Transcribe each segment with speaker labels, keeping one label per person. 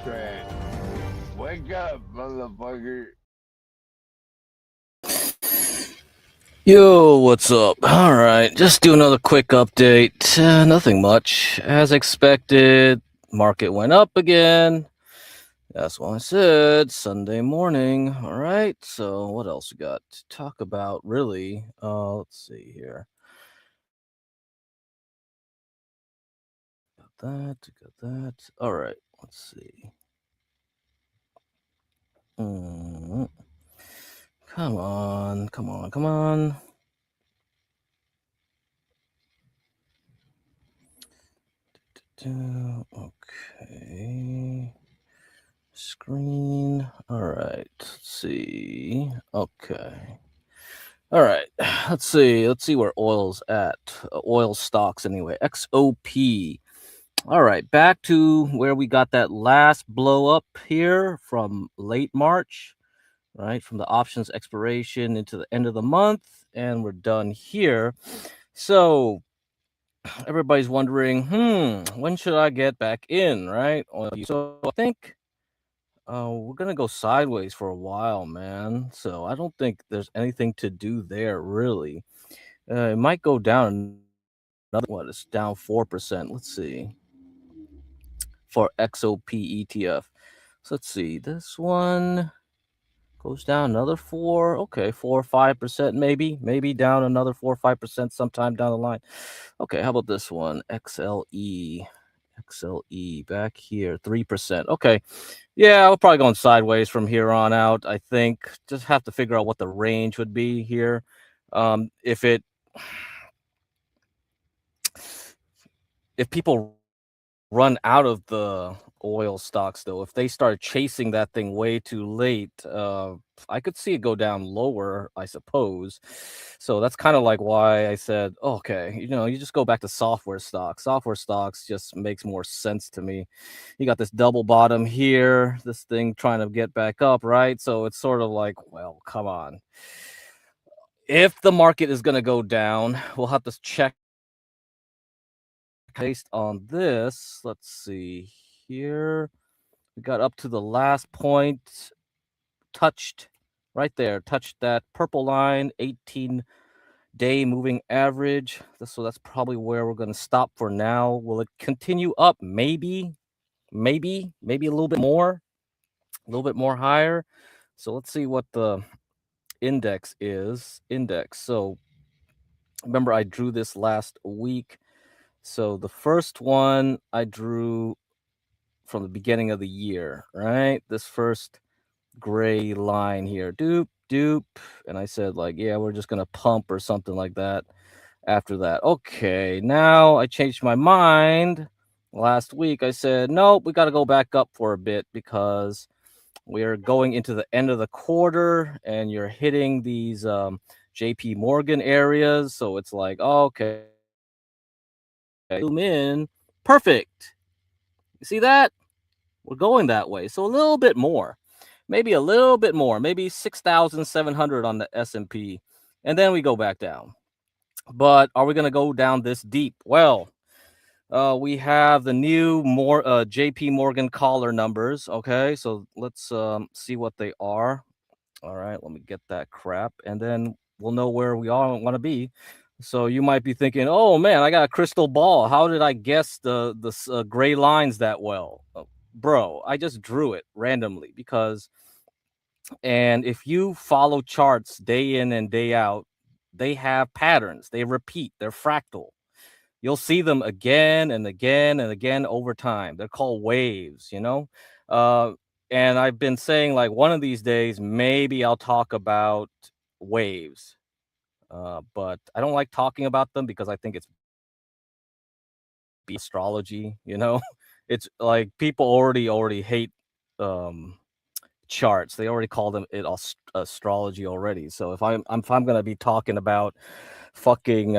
Speaker 1: Contrarian. Wake up, motherfucker.
Speaker 2: Yo, what's up? Alright, just do another quick update. Nothing much. As expected, market went up again. That's what I said. Sunday morning. Alright, so what else we got to talk about, really? Let's see here. Got that. Alright, let's see. Come on. Okay. Screen. All right. Let's see. Okay. All right. Let's see where oil's at. Oil stocks anyway. XOP. All right. Back to where we got that last blow up here from late March, right? From the options expiration into the end of the month. And we're done here. So everybody's wondering, when should I get back in, right? So I think we're gonna go sideways for a while, man. So I don't think there's anything to do there, really. It might go down another one. It's down 4%. Let's see for XOP ETF. So let's see. This one goes down another 4. Okay, 4 or 5%, maybe down another 4 or 5% sometime down the line. Okay, how about this one? XLE back here, 3%. Okay. Yeah, we're probably going sideways from here on out. I think just have to figure out what the range would be here. If people run out of the oil stocks, though, if they start chasing that thing way too late, I could see it go down lower, I suppose. So that's kind of like why I said, okay, you just go back to software stocks. Software stocks just makes more sense to me. You got this double bottom here, this thing trying to get back up, right? So it's sort of like, well, come on. If the market is going to go down, we'll have to check based on this. Let's see here. We got up to the last point, touched right there, touched that purple line, 18-day moving average. So that's probably where we're going to stop for now. Will it continue up? Maybe a little bit more higher. So let's see what the index is. So remember, I drew this last week. So the first one I drew from the beginning of the year, right? This first gray line here, doop. And I said, like, yeah, we're just going to pump or something like that after that. Okay, now I changed my mind. Last week I said, nope, we got to go back up for a bit because we're going into the end of the quarter and you're hitting these JP Morgan areas. So it's like, okay, zoom in. Perfect. You see that? We're going that way. So a little bit more. Maybe a little bit more. Maybe 6,700 on the S&P. And then we go back down. But are we going to go down this deep? Well, we have the new JP Morgan caller numbers. Okay, so let's see what they are. All right, let me get that crap. And then we'll know where we all want to be. So you might be thinking, oh, man, I got a crystal ball. How did I guess the gray lines that well? Bro, I just drew it randomly and if you follow charts day in and day out, they have patterns. They repeat. They're fractal. You'll see them again and again and again over time. They're called waves, and I've been saying, like, one of these days, maybe I'll talk about waves. But I don't like talking about them because I think it's astrology, It's like people already hate charts. They already call them astrology already. So if I'm gonna be talking about fucking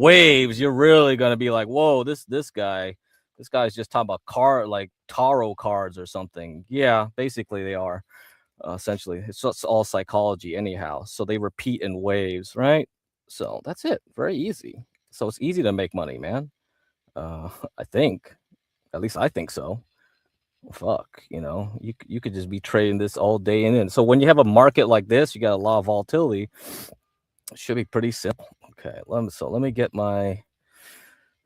Speaker 2: waves, you're really gonna be like, whoa, this guy's just talking about like tarot cards or something. Yeah, basically they are. Essentially, it's just all psychology anyhow. So they repeat in waves, right? So that's it. Very easy. So it's easy to make money, man. I think, at least I think so. fuck, you could just be trading this all day in. So when you have a market like this, you got a lot of volatility. It should be pretty simple. Okay, let me get my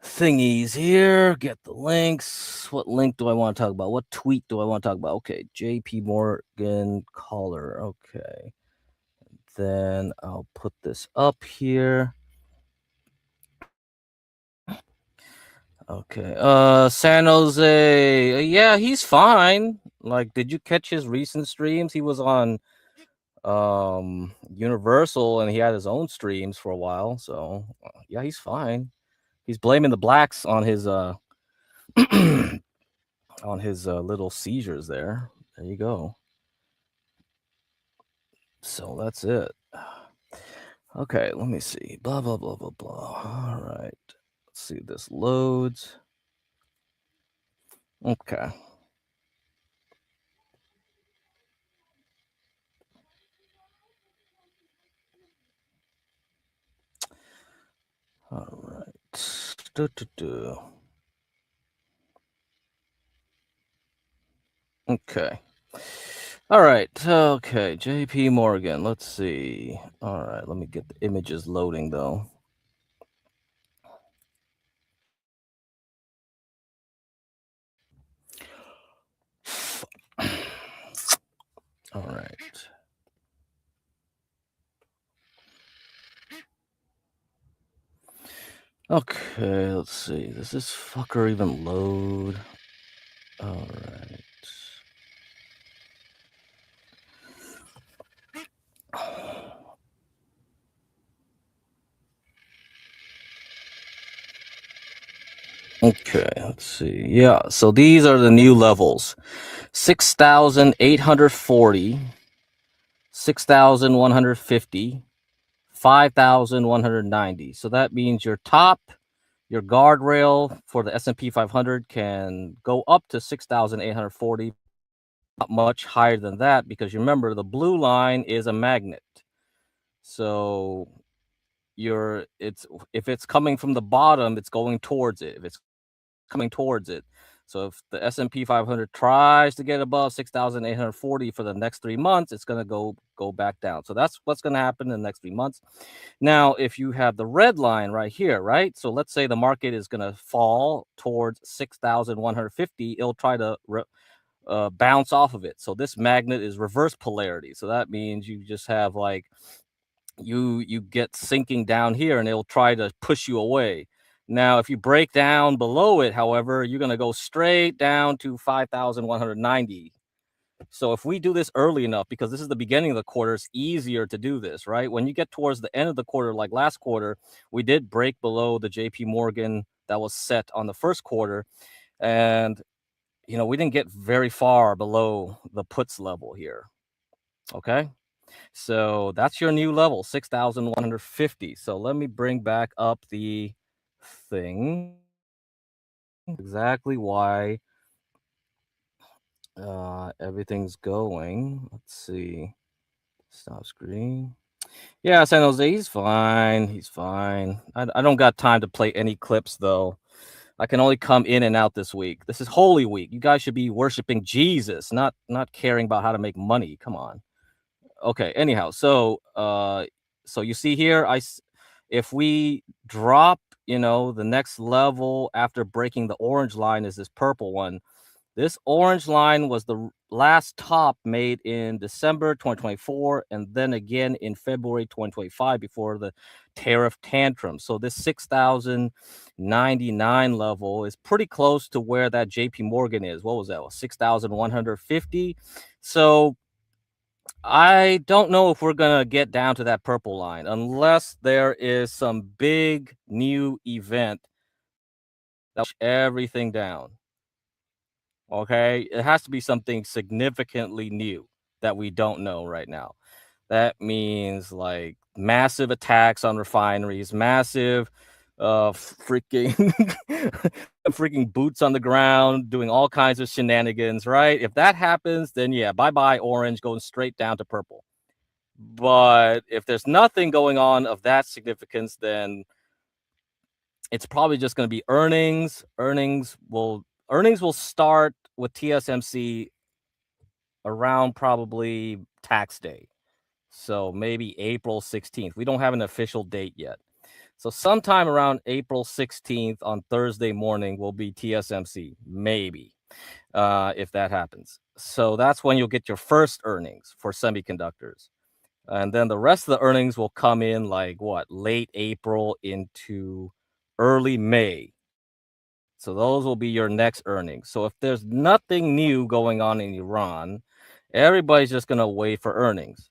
Speaker 2: thingies here. Get the links. What link do I want to talk about? What tweet do I want to talk about? Okay, JP Morgan caller. Okay, then I'll put this up here. Okay. San Jose. Yeah, he's fine. Like, did you catch his recent streams? He was on Universal and he had his own streams for a while. So, yeah, he's fine. He's blaming the blacks on his on his little seizures there. There you go. So that's it. Okay, let me see. Blah blah blah blah blah. All right. Let's see if this loads. Okay. All right. Okay. All right. Okay. JP Morgan. Let's see. All right. Let me get the images loading though. All right. Okay, let's see. Does this fucker even load? All right. Okay, let's see. Yeah, so these are the new levels. 6,840, 6,150, 5,190. So that means your guardrail for the S&P 500 can go up to 6,840, not much higher than that, because you remember the blue line is a magnet. So if it's coming from the bottom, it's going towards it. If it's coming towards it. So if the S&P 500 tries to get above 6,840 for the next 3 months, it's going to go back down. So that's what's going to happen in the next 3 months. Now, if you have the red line right here, right? So let's say the market is going to fall towards 6,150. It'll try to bounce off of it. So this magnet is reverse polarity. So that means you just have like you get sinking down here and it'll try to push you away. Now, if you break down below it, however, you're going to go straight down to 5,190. So if we do this early enough, because this is the beginning of the quarter, it's easier to do this, right? When you get towards the end of the quarter, like last quarter, we did break below the JP Morgan that was set on the first quarter. And, we didn't get very far below the puts level here. Okay. So that's your new level, 6,150. So let me bring back up the thing. Exactly why everything's going. Let's see. Stop screen. Yeah, San Jose, he's fine. He's fine. I don't got time to play any clips though. I can only come in and out this week. This is Holy Week. You guys should be worshiping Jesus, not caring about how to make money. Come on. Okay, anyhow, so you see here, if we drop, the next level after breaking the orange line is this purple one. This orange line was the last top made in December 2024 and then again in February 2025 before the tariff tantrum. So this 6,099 level is pretty close to where that JP Morgan is. What was that? 6,150. So I don't know if we're going to get down to that purple line unless there is some big new event that will push everything down. Okay, it has to be something significantly new that we don't know right now. That means like massive attacks on refineries, massive freaking freaking boots on the ground doing all kinds of shenanigans, right? If that happens, then yeah, bye-bye orange, going straight down to purple. But if there's nothing going on of that significance, then it's probably just going to be earnings. Earnings will start with TSMC around probably tax day. So maybe April 16th. We don't have an official date yet. So sometime around April 16th on Thursday morning will be TSMC, maybe, if that happens. So that's when you'll get your first earnings for semiconductors. And then the rest of the earnings will come in like what, late April into early May. So those will be your next earnings. So if there's nothing new going on in Iran, everybody's just going to wait for earnings.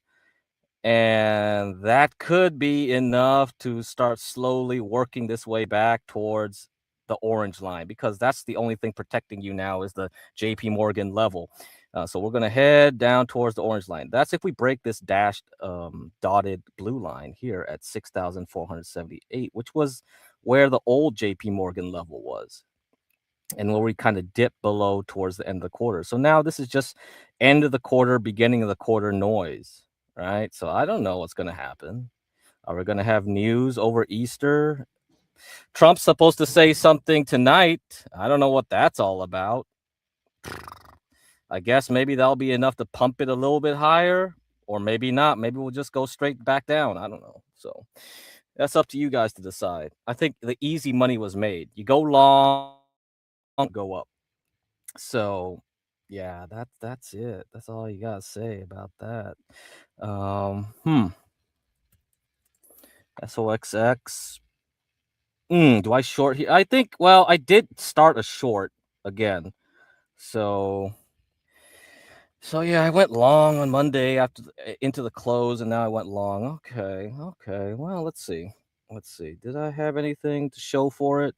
Speaker 2: And that could be enough to start slowly working this way back towards the orange line, because that's the only thing protecting you now is the JP Morgan level. So we're going to head down towards the orange line. That's if we break this dashed dotted blue line here at 6,478, which was where the old JP Morgan level was, and where we kind of dip below towards the end of the quarter. So now this is just end of the quarter, beginning of the quarter noise, right? So I don't know what's going to happen. Are we going to have news over Easter? Trump's supposed to say something tonight. I don't know what that's all about. I guess maybe that'll be enough to pump it a little bit higher, or maybe not. Maybe we'll just go straight back down. I don't know. So that's up to you guys to decide. I think the easy money was made. You go long, go up. So yeah, that's it. That's all you gotta say about that. SOXX. Do I short here? I think, well, I did start a short again. So yeah, I went long on Monday after into the close, and now I went long. Okay. Well, let's see. Did I have anything to show for it?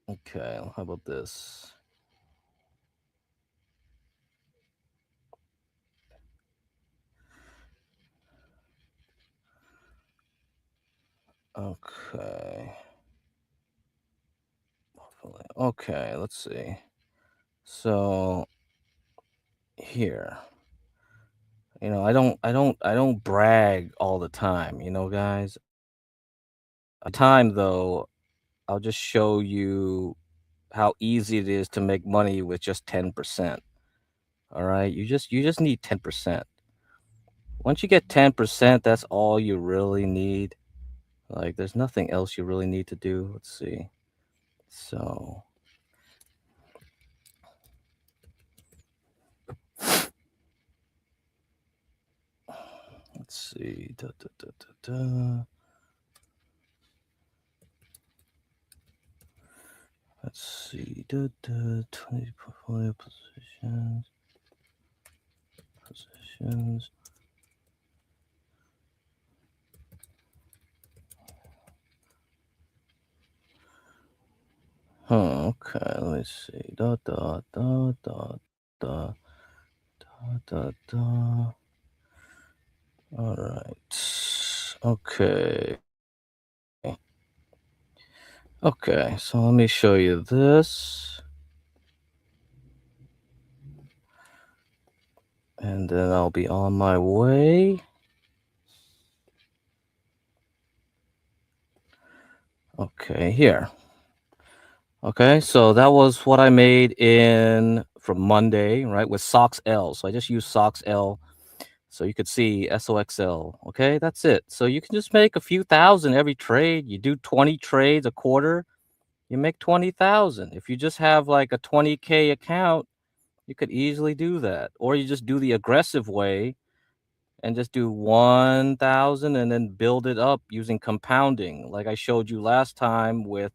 Speaker 2: Okay, how about this? Okay, let's see. So here, I don't brag all the time, guys. Time though, I'll just show you how easy it is to make money with just 10%. All right, you just need 10%. Once you get 10%, that's all you really need. Like, there's nothing else you really need to do. Let's see. So let's see. Let's see. 20 portfolio positions. Okay, let me see. All right. Okay, so let me show you this. And then I'll be on my way. Okay, here. Okay, so that was what I made from Monday, right, with SOX L. So I just used SOX L so you could see SOXL. Okay, that's it. So you can just make a few thousand every trade. You do 20 trades a quarter, you make 20,000. If you just have like a 20K account, you could easily do that. Or you just do the aggressive way and just do 1,000 and then build it up using compounding, like I showed you last time with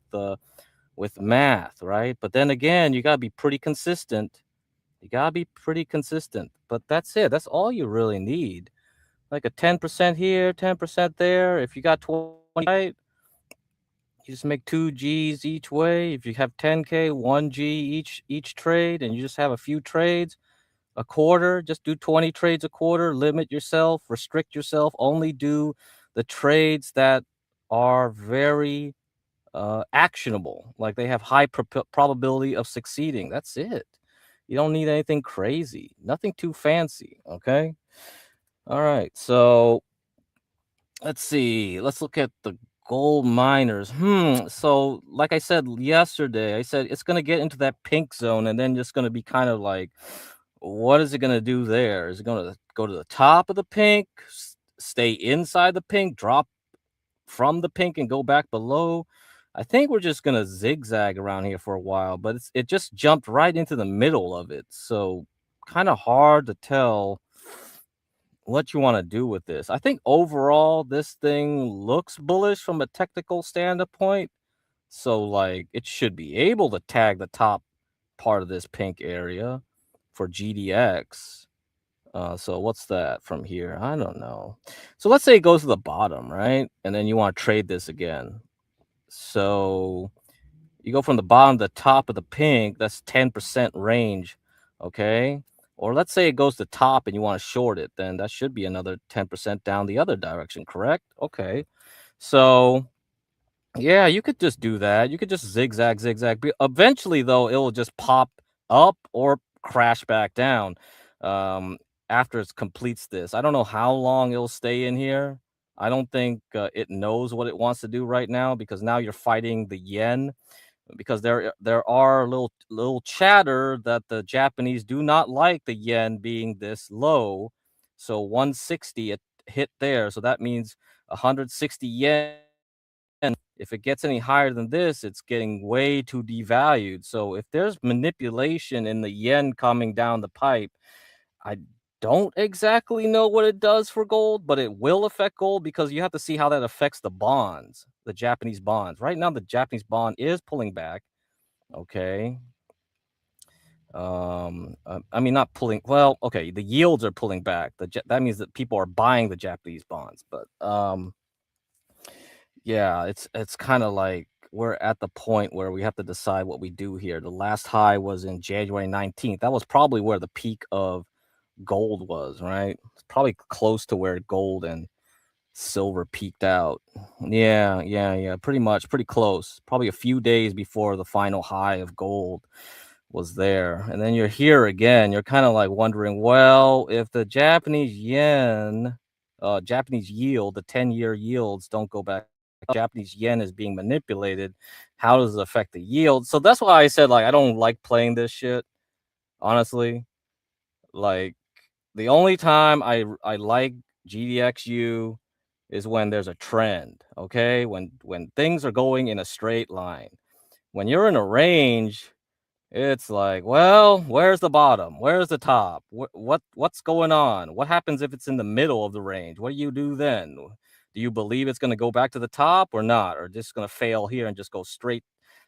Speaker 2: math, right? But then again, you gotta be pretty consistent. But that's it. That's all you really need. Like a 10% here, 10% there. If you got 20, right, you just make 2 G's each way. If you have 10K, 1 G each trade, and you just have a few trades a quarter, just do 20 trades a quarter. Limit yourself, restrict yourself. Only do the trades that are very actionable, like they have high probability of succeeding. That's it. You don't need anything crazy, nothing too fancy. Okay. All right. So let's see. Let's look at the Gold miners. So like I said yesterday, I said it's gonna get into that pink zone and then just gonna be kind of like, what is it gonna do there? Is it gonna go to the top of the pink, stay inside the pink, drop from the pink and go back below? I think we're just gonna zigzag around here for a while, but it just jumped right into the middle of it. So kind of hard to tell what you want to do with this. I think overall this thing looks bullish from a technical standpoint. So like it should be able to tag the top part of this pink area for GDX. So what's that from here? I don't know. So let's say it goes to the bottom, right? And then you want to trade this again. So you go from the bottom to the top of the pink, that's 10% range, okay? Or let's say it goes to top and you want to short it, then that should be another 10% down the other direction, correct? Okay. So yeah, you could just do that. You could just zigzag, zigzag. Eventually, though, it will just pop up or crash back down after it completes this. I don't know how long it'll stay in here. I don't think it knows what it wants to do right now because now you're fighting the yen. Because there are little chatter that the Japanese do not like the yen being this low. So 160 it hit there. So that means 160 yen. If it gets any higher than this, it's getting way too devalued. So if there's manipulation in the yen coming down the pipe, I don't exactly know what it does for gold, but it will affect gold because you have to see how that affects the bonds, the Japanese bonds. Right now, the Japanese bond is pulling back. Okay. I mean, not pulling. Well, okay, the yields are pulling back. That means that people are buying the Japanese bonds, but yeah, it's kind of like we're at the point where we have to decide what we do here. The last high was in January 19th. That was probably where the peak of gold was, right? It's probably close to where gold and silver peaked out. Yeah, pretty much, pretty close. Probably a few days before the final high of gold was there. And then you're here again. You're kind of like wondering, well, if the Japanese yen, Japanese yield, the 10-year yields don't go back, Japanese yen is being manipulated, how does it affect the yield? So that's why I said, like, I don't like playing this shit, honestly. Like, the only time I like GDXU is when there's a trend, okay? When things are going in a straight line. When you're in a range, it's like, well, where's the bottom? Where's the top? What's going on? What happens if it's in the middle of the range? What do you do then? Do you believe it's going to go back to the top or not? Or just going to fail here and just go straight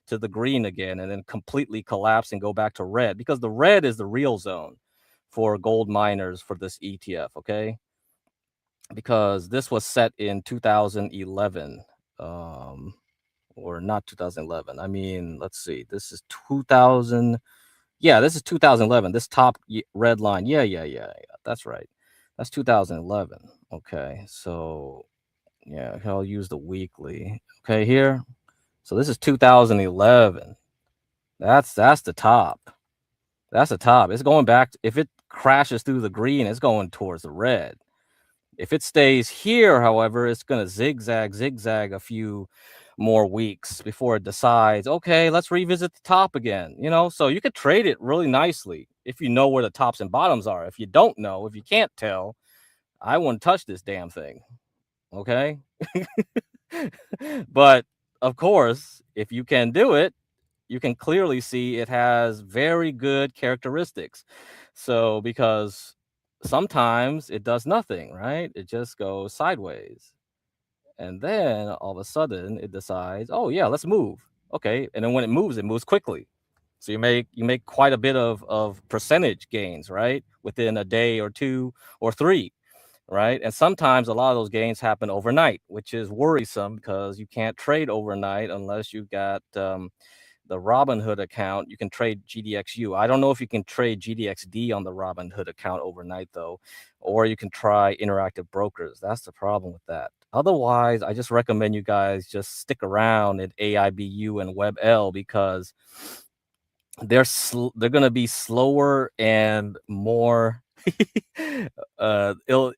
Speaker 2: to the green again and then completely collapse and go back to red? Because the red is the real zone for gold miners for this ETF, okay? Because this was set in 2011. Or not 2011. I mean, let's see. This is 2000. Yeah, this is 2011. This top red line. Yeah. That's right. That's 2011. Okay, so yeah, I'll use the weekly. Okay, here. So this is 2011. That's the top. That's the top. It's going back. If it crashes through the green, it's going towards the red. If it stays here, however, it's going to zigzag a few more weeks before it decides, okay, let's revisit the top again. So you could trade it really nicely if you know where the tops and bottoms are. If you don't know, if you can't tell, I wouldn't touch this damn thing. Okay. But of course, if you can do it, you can clearly see it has very good characteristics. So because sometimes it does nothing, right? It just goes sideways. And then all of a sudden it decides, oh yeah, let's move. Okay. And then when it moves quickly. So you make quite a bit of percentage gains, right? Within a day or two or three, right? And sometimes a lot of those gains happen overnight, which is worrisome because you can't trade overnight unless you've got the Robinhood account. You can trade GDXU. I don't know if you can trade GDXD on the Robinhood account overnight though, or you can try Interactive Brokers. That's the problem with that. Otherwise, I just recommend you guys just stick around in AIBU and WebL because they're going to be slower and more it'll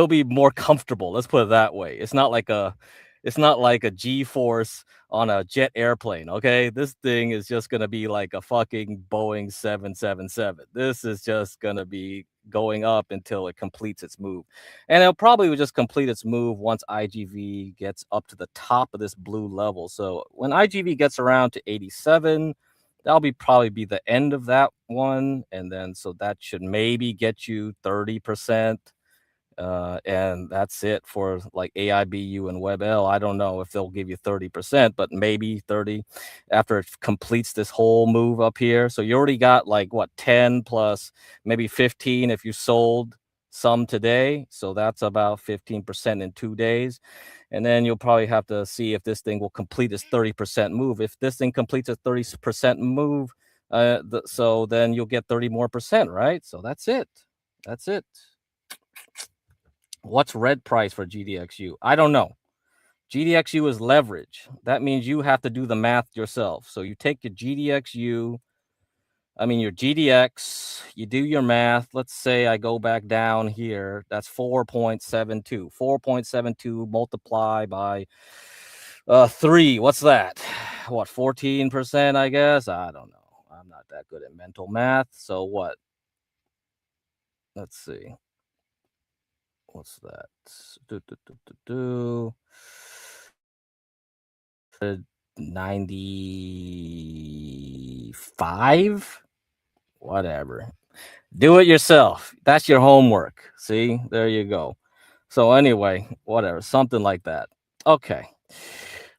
Speaker 2: be more comfortable. Let's put it that way. It's not like a It's not like a G-force on a jet airplane, okay? This thing is just gonna be like a fucking Boeing 777. This is just gonna be going up until it completes its move. And it'll probably just complete its move once IGV gets up to the top of this blue level. So when IGV gets around to 87, that'll be probably be the end of that one. And then so that should maybe get you 30%. And that's it for like AIBU and WebL. I don't know if they'll give you 30%, but maybe 30 after it completes this whole move up here. So you already got like what 10 plus maybe 15 if you sold some today. So that's about 15% in 2 days. And then you'll probably have to see if this thing will complete its 30% move. If this thing completes a 30% move, so then you'll get 30 more percent, right? So that's it. That's it. What's red price for GDXU? I don't know. GDXU is leverage. That means you have to do the math yourself. So you take your GDXU, your GDX, you do your math. Let's say I go back down here. That's 4.72. 4.72 multiply by 3. What's that? What, 14%, I guess? I don't know. I'm not that good at mental math. So what? Let's see. What's that? 95? Whatever. Do it yourself. That's your homework. See? There you go. So anyway, whatever. Something like that. Okay.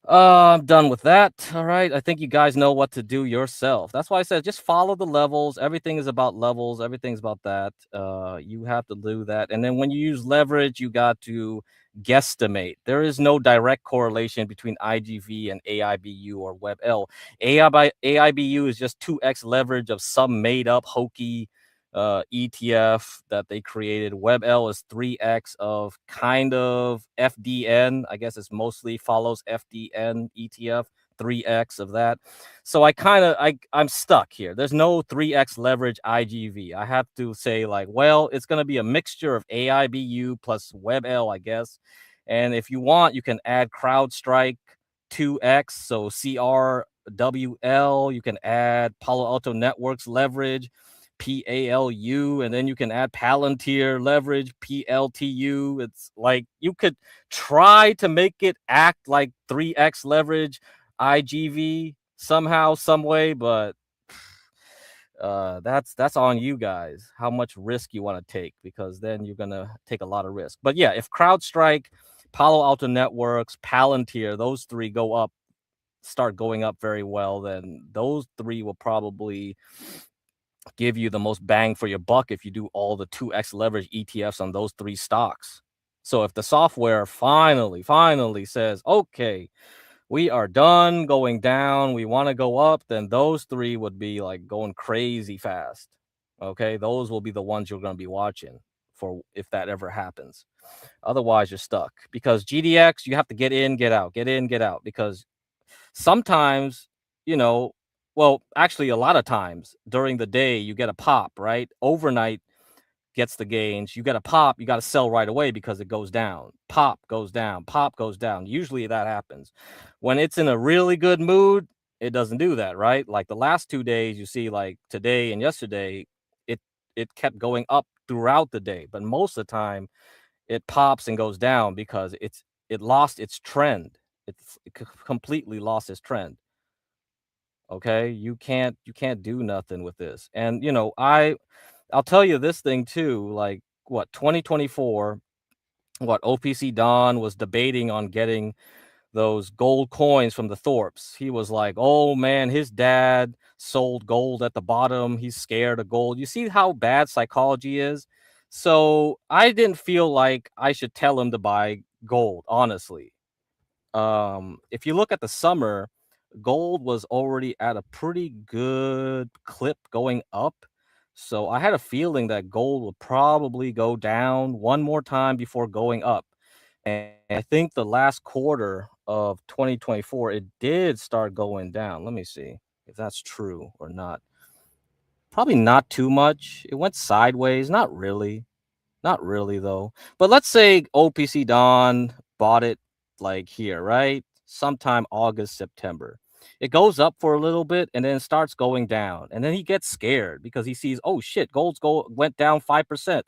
Speaker 2: I'm done with that. All right. I think you guys know what to do yourself. That's why I said just follow the levels. Everything is about levels. Everything's about that. You have to do that. And then when you use leverage, you got to guesstimate. There is no direct correlation between IGV and AIBU or WebL. AIBU is just 2x leverage of some made up hokey ETF that they created. WebL is 3x of kind of FDN. I guess it's mostly follows FDN ETF, 3x of that. So I'm stuck here. There's no 3x leverage IGV. I have to say like, well, it's going to be a mixture of AIBU plus WebL, I guess. And if you want, you can add CrowdStrike 2x, so CRWL. You can add Palo Alto Networks leverage, PALU, and then you can add Palantir leverage, PLTU. It's like you could try to make it act like 3x leverage IGV somehow, some way, but that's on you guys how much risk you want to take, because then you're gonna take a lot of risk. But yeah, if CrowdStrike, Palo Alto Networks, Palantir, those three start going up very well, then those three will probably give you the most bang for your buck if you do all the 2x leverage ETFs on those three stocks. So if the software finally says, okay, we are done going down, we want to go up, then those three would be like going crazy fast. Okay, those will be the ones you're going to be watching for if that ever happens. Otherwise, you're stuck, because GDX, you have to get in, get out, because sometimes, well, actually, a lot of times during the day, you get a pop, right? Overnight gets the gains. You get a pop, you got to sell right away because it goes down. Pop goes down, pop goes down. Usually that happens. When it's in a really good mood, it doesn't do that, right? Like the last 2 days, you see, like today and yesterday, it kept going up throughout the day. But most of the time, it pops and goes down because it lost its trend. It completely lost its trend. Okay, you can't do nothing with this. And I'll tell you this thing too, like what 2024, what OPC Don was debating on getting those gold coins from the Thorpes. He was like, oh man, his dad sold gold at the bottom. He's scared of gold. You see how bad psychology is? So I didn't feel like I should tell him to buy gold, honestly. If you look at the summer, gold was already at a pretty good clip going up. So I had a feeling that gold would probably go down one more time before going up. And I think the last quarter of 2024, it did start going down. Let me see if that's true or not. Probably not too much. It went sideways. Not really. Not really, though. But let's say OPC Don bought it like here, right? Sometime August, September. It goes up for a little bit and then starts going down. And then he gets scared because he sees, oh shit, went down 5%.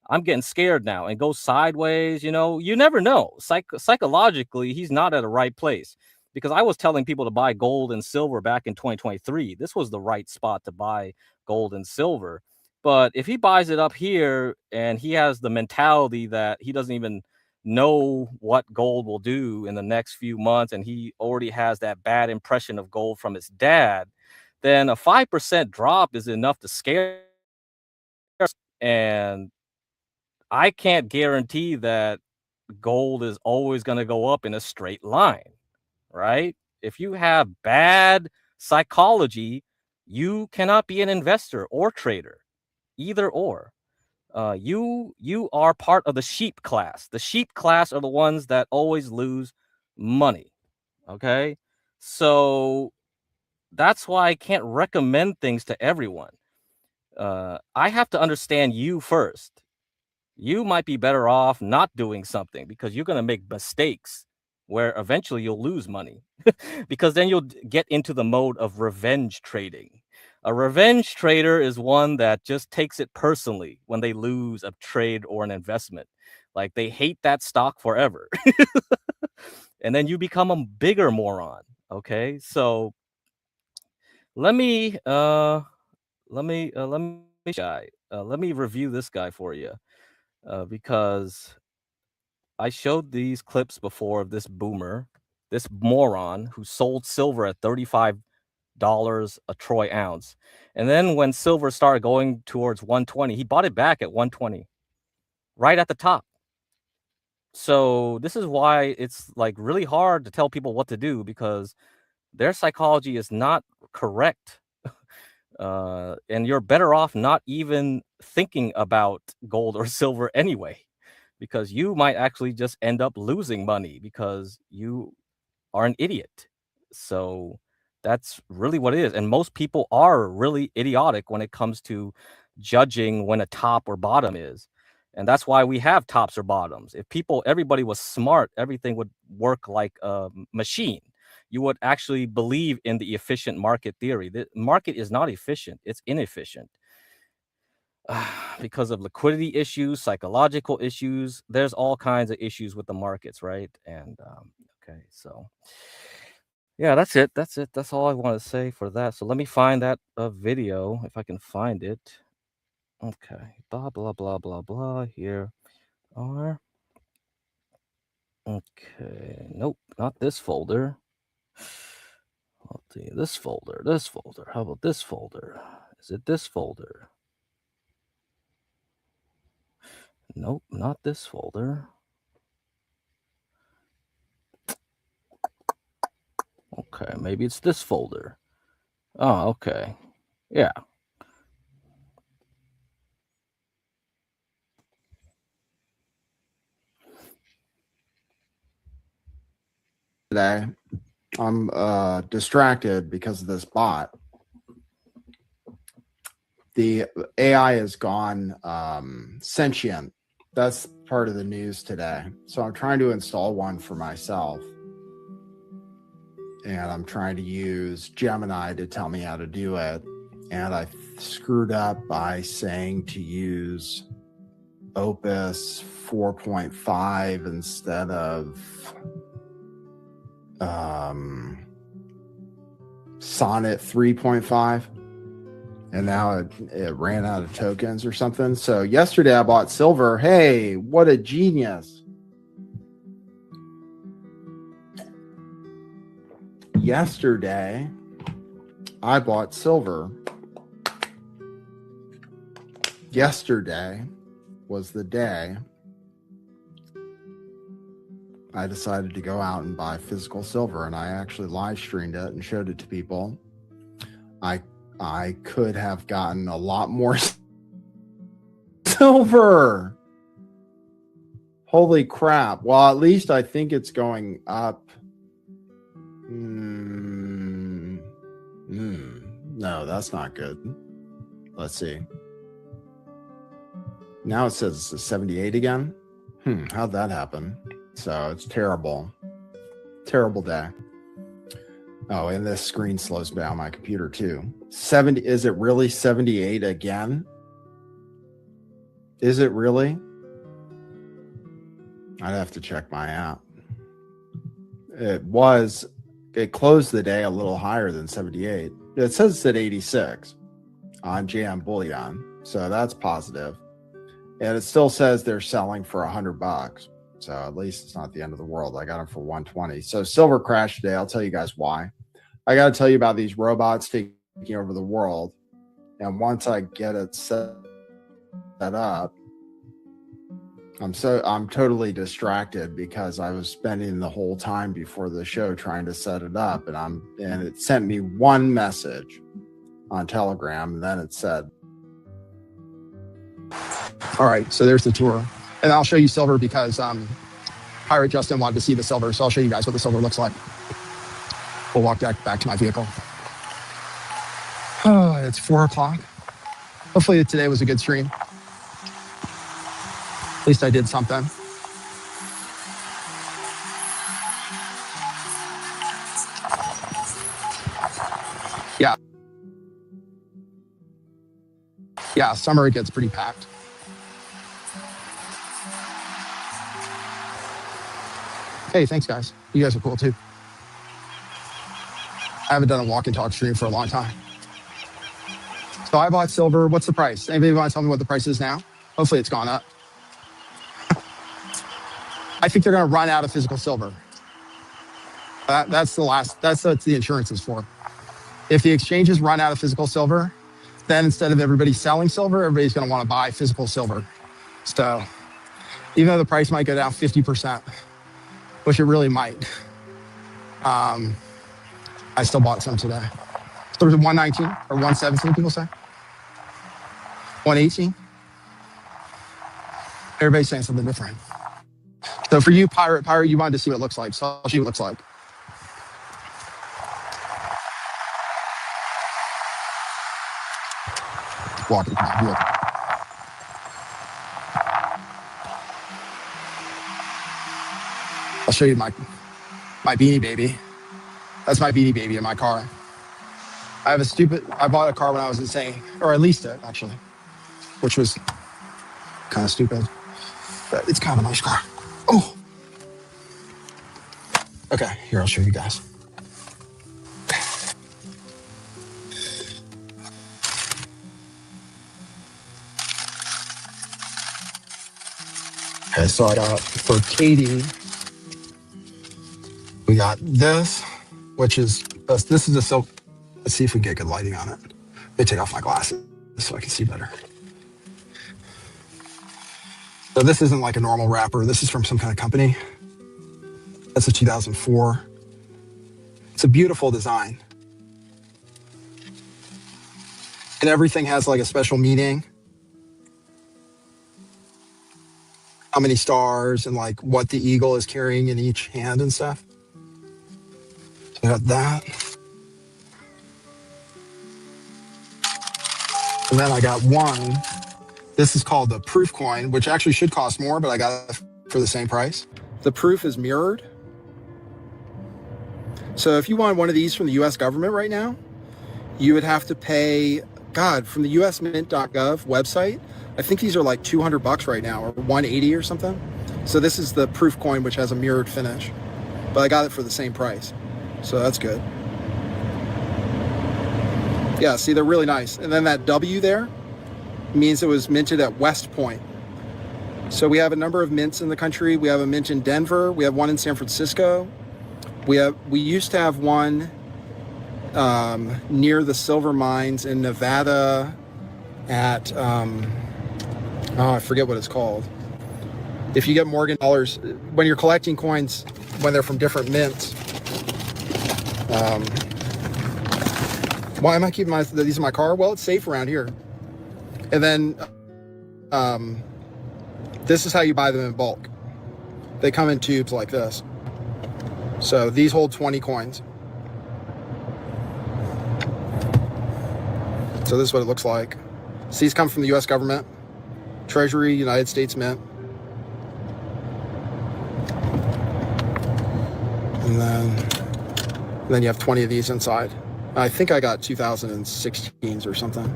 Speaker 2: I'm getting scared now, and goes sideways. You never know. Psychologically, he's not at a right place, because I was telling people to buy gold and silver back in 2023. This was the right spot to buy gold and silver. But if he buys it up here and he has the mentality that he doesn't even know what gold will do in the next few months, and he already has that bad impression of gold from his dad, then a 5% drop is enough to scare us. And I can't guarantee that gold is always going to go up in a straight line, right? If you have bad psychology, you cannot be an investor or trader, either or. You are part of the sheep class. The sheep class are the ones that always lose money. Okay, so that's why I can't recommend things to everyone. I have to understand you first. You might be better off not doing something, because you're going to make mistakes where eventually you'll lose money, because then you'll get into the mode of revenge trading. A revenge trader is one that just takes it personally when they lose a trade or an investment. Like, they hate that stock forever. And then you become a bigger moron. Okay, so let me let me review this guy for you, because I showed these clips before of this boomer, this moron who sold silver at $35 a troy ounce. And then when silver started going towards 120, he bought it back at 120, right at the top. So this is why it's like really hard to tell people what to do, because their psychology is not correct. And you're better off not even thinking about gold or silver anyway, because you might actually just end up losing money because you are an idiot. So that's really what it is. And most people are really idiotic when it comes to judging when a top or bottom is. And that's why we have tops or bottoms. If everybody was smart, everything would work like a machine. You would actually believe in the efficient market theory. The market is not efficient, it's inefficient. Because of liquidity issues, psychological issues, there's all kinds of issues with the markets, right? And okay, so yeah, that's it. That's all I want to say for that. So let me find that video if I can find it. Okay, blah blah blah blah blah. Here are. Okay, nope, not this folder. I'll see this folder. This folder. How about this folder? Is it this folder? Nope, not this folder. Okay, maybe it's this folder. Oh, okay. Yeah.
Speaker 3: Today, I'm distracted because of this bot. The AI has gone sentient. That's part of the news today. So I'm trying to install one for myself. And I'm trying to use Gemini to tell me how to do it. And I screwed up by saying to use Opus 4.5 instead of Sonnet 3.5. And now it ran out of tokens or something. So yesterday I bought silver. Hey, what a genius. Yesterday I bought silver. Yesterday was the day I decided to go out and buy physical silver, and I actually live streamed it and showed it to people. I could have gotten a lot more silver. Holy crap. Well, at least I think it's going up. No, that's not good. Let's see. Now it says 78 again. How'd that happen? So it's terrible. Terrible day. Oh, and this screen slows down my computer too. 70, is it really 78 again? Is it really? I'd have to check my app. It closed the day a little higher than 78. It says it's at 86 on Jam Bullion, so that's positive. And it still says they're selling for $100. So at least it's not the end of the world. I got them for 120. So silver crashed today. I'll tell you guys why. I got to tell you about these robots taking over the world. And once I get it set up, I'm totally distracted because I was spending the whole time before the show trying to set it up, and it sent me one message on Telegram, and then it said,
Speaker 4: all right, so there's the tour. And I'll show you silver because Pirate Justin wanted to see the silver. So I'll show you guys what the silver looks like. We'll walk back to my vehicle. Oh, it's 4 o'clock. Hopefully today was a good stream. At least I did something. Yeah. Yeah, summer it gets pretty packed. Hey, thanks guys. You guys are cool too. I haven't done a walk and talk stream for a long time. So I bought silver. What's the price? Anybody want to tell me what the price is now? Hopefully it's gone up. I think they're going to run out of physical silver. That's what the insurance is for. If the exchanges run out of physical silver, then instead of everybody selling silver, everybody's going to want to buy physical silver. So even though the price might go down 50%, which it really might, I still bought some today. So was it 119 or 117, people say? 118? Everybody's saying something different. So for you, Pirate, you wanted to see what it looks like. So I'll show you what it looks like. Walking my vehicle. I'll show you my Beanie Baby. That's my Beanie Baby in my car. I bought a car when I was insane, or I leased it actually, which was kind of stupid, but it's kind of a nice car. Oh, okay, here, I'll show you guys. Okay, so I got, for Katie, we got this, which is, this is a silk. Let's see if we can get good lighting on it. Let me take off my glasses so I can see better. So this isn't like a normal wrapper. This is from some kind of company. That's a 2004. It's a beautiful design. And everything has like a special meaning. How many stars and like what the eagle is carrying in each hand and stuff. So I got that. And then I got one. This is called the proof coin, which actually should cost more, but I got it for the same price. The proof is mirrored. So if you want one of these from the US government right now, you would have to pay, from the usmint.gov website, I think these are like $200 right now, or $180 or something. So this is the proof coin, which has a mirrored finish, but I got it for the same price. So that's good. Yeah, see, they're really nice. And then that W there means it was minted at West Point. So we have a number of mints in the country. We have a mint in Denver. We have one in San Francisco. We used to have one near the silver mines in Nevada at, I forget what it's called. If you get Morgan dollars, when you're collecting coins, when they're from different mints, why am I keeping these in my car? Well, it's safe around here. And then this is how you buy them in bulk. They come in tubes like this. So these hold 20 coins. So this is what it looks like. So these come from the US government, Treasury, United States Mint. And And then you have 20 of these inside. I think I got 2016s or something.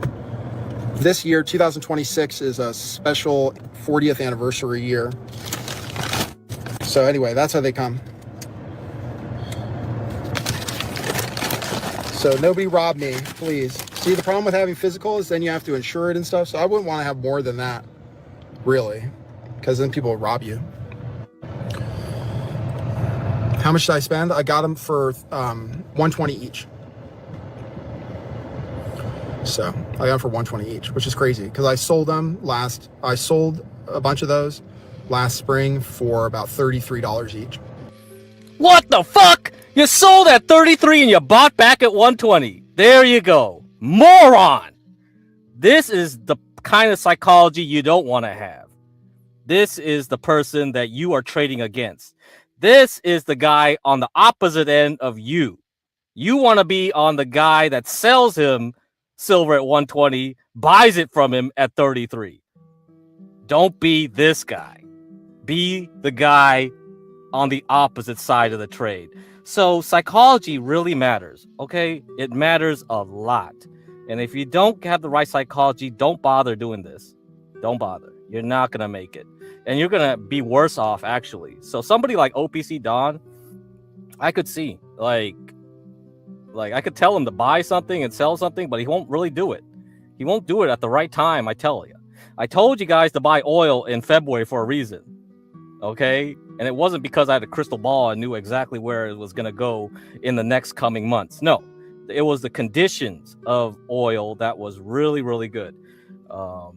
Speaker 4: This year, 2026, is a special 40th anniversary year. So anyway, that's how they come. So nobody rob me, please. See, the problem with having physical is then you have to insure it and stuff. So I wouldn't want to have more than that, really, because then people will rob you. How much did I spend? I got them for $120 each. So I got them for $120 each, which is crazy because I sold a bunch of those last spring for about $33 each.
Speaker 2: What the fuck? You sold at 33 and you bought back at 120. There you go. Moron. This is the kind of psychology you don't want to have. This is the person that you are trading against. This is the guy on the opposite end of you. You want to be on the guy that sells him silver at 120, buys it from him at 33. Don't be this guy. Be the guy on the opposite side of the trade. So psychology really matters, okay? It matters a lot. And if you don't have the right psychology, don't bother doing this. Don't bother. You're not going to make it. And you're going to be worse off, actually. So somebody like OPC Don, I could see. Like I could tell him to buy something and sell something, but he won't really do it. He won't do it at the right time, I tell you. I told you guys to buy oil in February for a reason. Okay? And it wasn't because I had a crystal ball and knew exactly where it was going to go in the next coming months. No. It was the conditions of oil that was really, really good. Oh,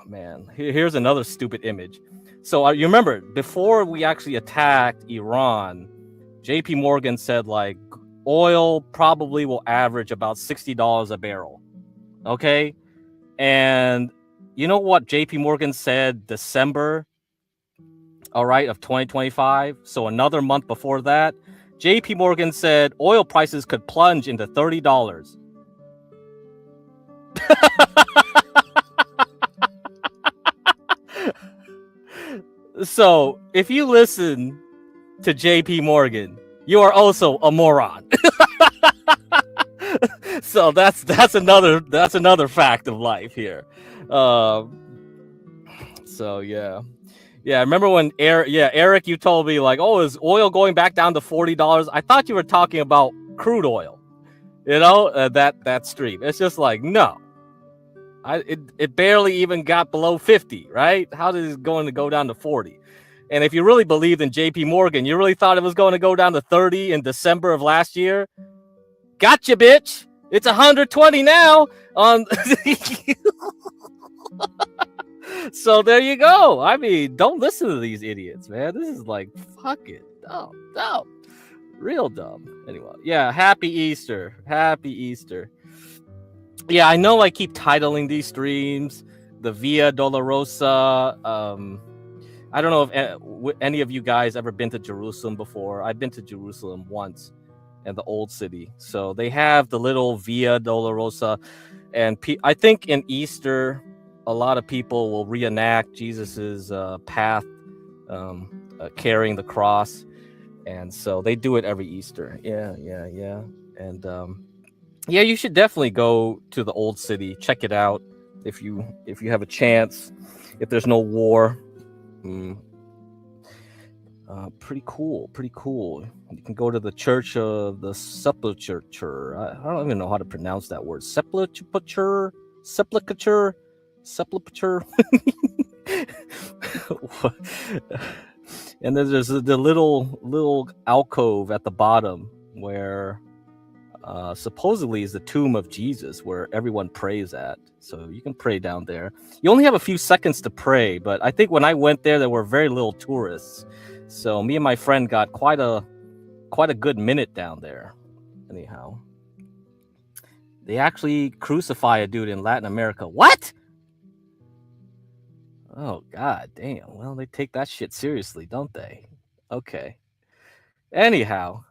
Speaker 2: man. Here's another stupid image. So you remember, before we actually attacked Iran, JP Morgan said, like, oil probably will average about $60 a barrel. Okay? And you know what JP Morgan said December, all right, of 2025? So another month before that, JP Morgan said oil prices could plunge into $30. So if you listen to JP Morgan, you are also a moron. So that's another fact of life here. So yeah. Yeah, remember when Eric, you told me like, oh, is oil going back down to $40? I thought you were talking about crude oil, you know, that stream. It's just like, no, it barely even got below 50, right? How is it going to go down to 40? And if you really believed in JP Morgan, you really thought it was going to go down to 30 in December of last year? Gotcha, bitch. It's 120 now on. So there you go. I mean, don't listen to these idiots, man. This is like, fuck it. Dumb. Real dumb. Anyway, yeah, happy Easter. Happy Easter. Yeah, I know I keep titling these streams the Via Dolorosa. I don't know if any of you guys ever been to Jerusalem before. I've been to Jerusalem once in the old city. So they have the little Via Dolorosa. And I think in Easter, a lot of people will reenact Jesus's path carrying the cross. And so they do it every Easter. Yeah. And yeah, you should definitely go to the old city. Check it out if you have a chance. If there's no war. Pretty cool. You can go to the Church of the Sepulchre. I don't even know how to pronounce that word. Sepulchre. And then there's the little alcove at the bottom where supposedly is the tomb of Jesus, where everyone prays at. So you can pray down there. You only have a few seconds to pray, but I think when I went there were very little tourists. So me and my friend got quite a good minute down there. Anyhow, they actually crucify a dude in Latin America. What? Oh, god damn. Well, they take that shit seriously, don't they? Okay. Anyhow.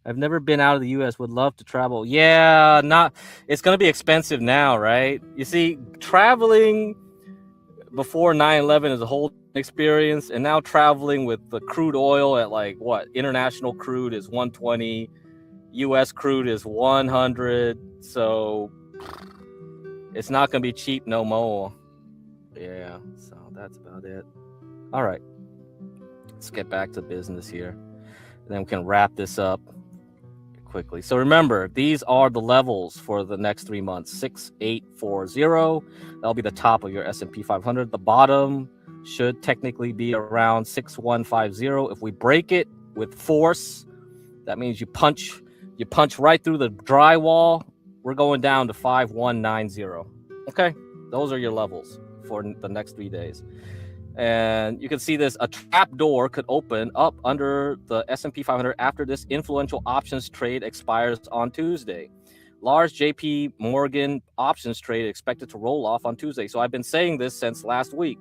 Speaker 2: I've never been out of the US, would love to travel. Yeah, it's going to be expensive now, right? You see, traveling before 9/11 is a whole experience, and now traveling with the crude oil at like what? International crude is 120, US crude is 100, so it's not gonna be cheap no more. Yeah, so that's about it. All right, let's get back to business here, and then we can wrap this up quickly. So remember, these are the levels for the next 3 months. 6840, that'll be the top of your S&P 500. The bottom should technically be around 6150. If we break it with force, that means you punch right through the drywall, we're going down to 5190. Okay, those are your levels for the next 3 days. And you can see this, a trap door could open up under the S&P 500 after this influential options trade expires on Tuesday. Large JP Morgan options trade expected to roll off on Tuesday. So I've been saying this since last week.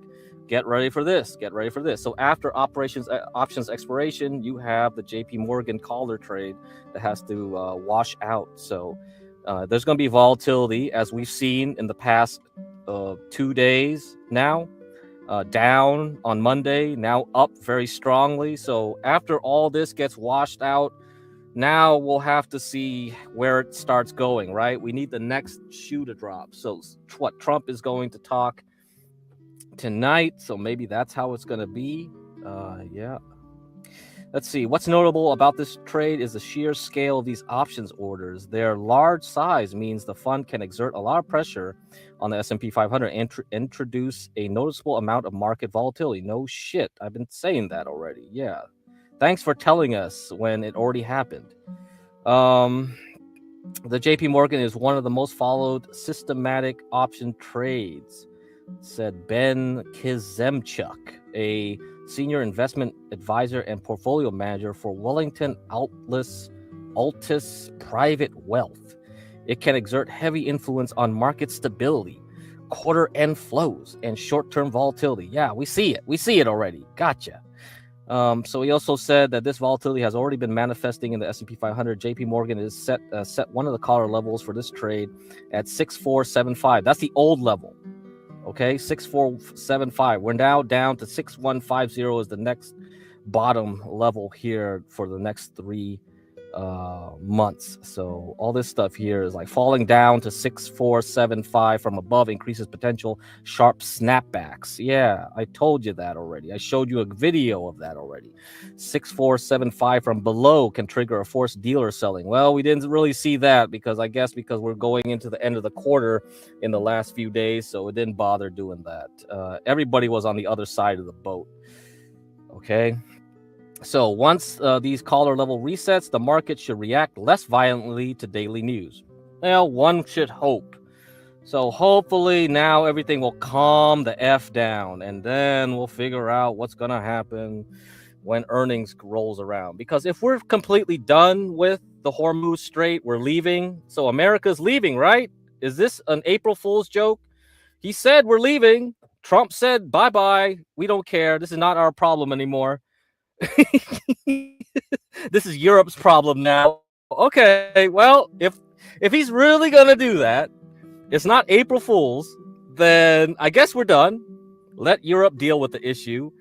Speaker 2: Get ready for this. Get ready for this. So after options expiration, you have the JP Morgan caller trade that has to wash out. So there's going to be volatility, as we've seen in the past 2 days now. Down on Monday, now up very strongly. So after all this gets washed out, now we'll have to see where it starts going, right? We need the next shoe to drop. So what Trump is going to talk tonight, so maybe that's how it's going to be. Yeah. Let's see. What's notable about this trade is the sheer scale of these options orders. Their large size means the fund can exert a lot of pressure on the S&P 500 and introduce a noticeable amount of market volatility. No shit. I've been saying that already. Yeah. Thanks for telling us when it already happened. The JP Morgan is one of the most followed systematic option trades, said Ben Kizemchuk, a senior investment advisor and portfolio manager for Wellington Altus Private Wealth. It can exert heavy influence on market stability, quarter-end flows, and short-term volatility. Yeah, we see it. We see it already. Gotcha. So he also said that this volatility has already been manifesting in the S&P 500. JP Morgan is set one of the collar levels for this trade at 6475. That's the old level. Okay, 6475. We're now down to 6150 is the next bottom level here for the next 3 months. So all this stuff here is like falling down to 6475 from above increases potential sharp snapbacks. Yeah, I told you that already. I showed you a video of that already. 6475 from below can trigger a forced dealer selling. Well, we didn't really see that because we're going into the end of the quarter in the last few days, so it didn't bother doing that. Everybody was on the other side of the boat. Okay. So once these collar level resets, the market should react less violently to daily news. Well, one should hope. So hopefully now everything will calm the F down, and then we'll figure out what's going to happen when earnings rolls around. Because if we're completely done with the Hormuz Strait, we're leaving. So America's leaving, right? Is this an April Fool's joke? He said we're leaving. Trump said, bye-bye. We don't care. This is not our problem anymore. This is Europe's problem now. Okay, well, if he's really gonna do that, it's not April Fool's, then I guess we're done. Let Europe deal with the issue.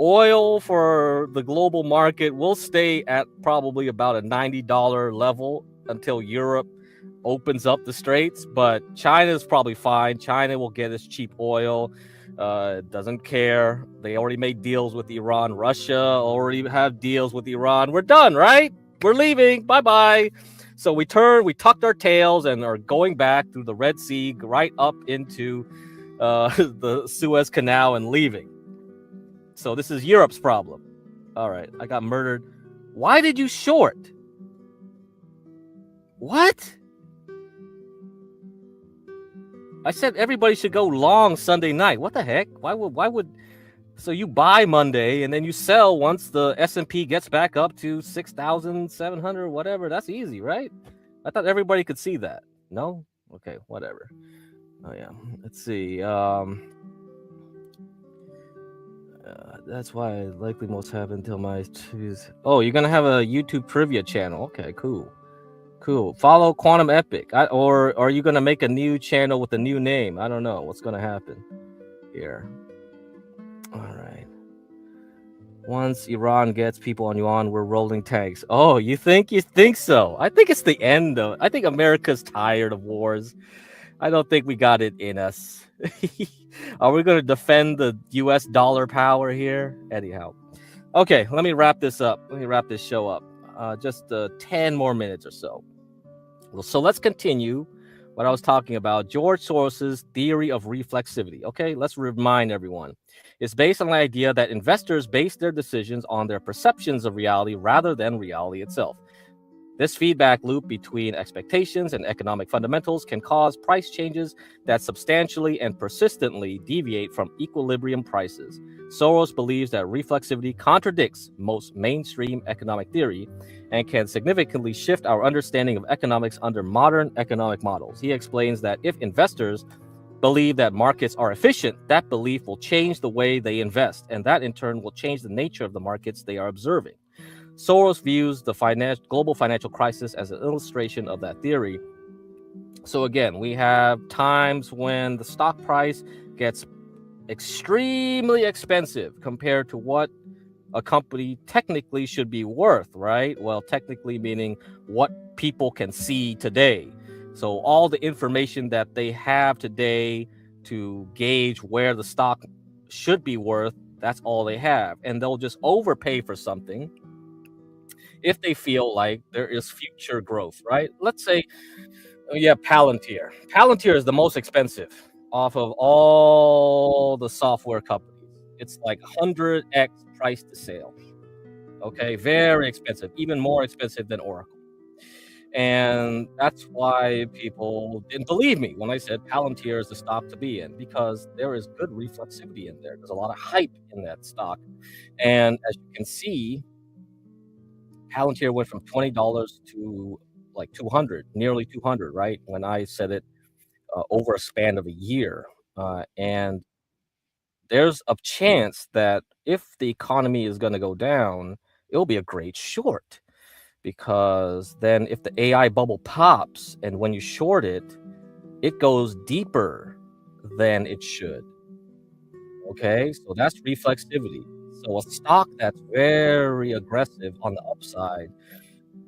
Speaker 2: Oil for the global market will stay at probably about a $90 level until Europe opens up the straits, but China's probably fine. China will get its cheap oil. Doesn't care. They already made deals with Iran. Russia already have deals with Iran. We're done, right? We're leaving. Bye-bye. So we tucked our tails and are going back through the Red Sea right up into the Suez Canal and leaving. So this is Europe's problem. All right, I got murdered. Why did you short? What? I said everybody should go long Sunday night. What the heck? Why would so you buy Monday and then you sell once the S&P gets back up to 6,700, whatever. That's easy, right? I thought everybody could see that. No? Okay, whatever. Oh yeah. Let's see. That's why likely most have until my choose. Oh, you're gonna have a YouTube trivia channel. Okay, cool. Follow Quantum Epic, or are you gonna make a new channel with a new name? I don't know what's gonna happen here. All right. Once Iran gets people on yuan, we're rolling tanks. Oh, you think so? I think it's the end of. I think America's tired of wars. I don't think we got it in us. Are we going to defend the U.S. dollar power here? Anyhow, okay. Let me wrap this up. Let me wrap this show up. Just 10 more minutes or so. Well, so let's continue what I was talking about. George Soros's theory of reflexivity. Okay, let's remind everyone. It's based on the idea that investors base their decisions on their perceptions of reality rather than reality itself. This feedback loop between expectations and economic fundamentals can cause price changes that substantially and persistently deviate from equilibrium prices. Soros believes that reflexivity contradicts most mainstream economic theory and can significantly shift our understanding of economics under modern economic models. He explains that if investors believe that markets are efficient, that belief will change the way they invest, and that in turn will change the nature of the markets they are observing. Soros views the global financial crisis as an illustration of that theory. So again, we have times when the stock price gets extremely expensive compared to what a company technically should be worth, right? Well, technically meaning what people can see today. So all the information that they have today to gauge where the stock should be worth, that's all they have. And they'll just overpay for something if they feel like there is future growth, right? Let's say, Palantir. Palantir is the most expensive off of all the software companies. It's like 100x price to sale. Okay, very expensive, even more expensive than Oracle. And that's why people didn't believe me when I said Palantir is the stock to be in, because there is good reflexivity in there. There's a lot of hype in that stock. And as you can see, Palantir went from $20 to like 200, nearly 200, right? When I said it over a span of a year. And there's a chance that if the economy is going to go down, it'll be a great short. Because then if the AI bubble pops and when you short it, it goes deeper than it should. Okay, so that's reflexivity. So a stock that's very aggressive on the upside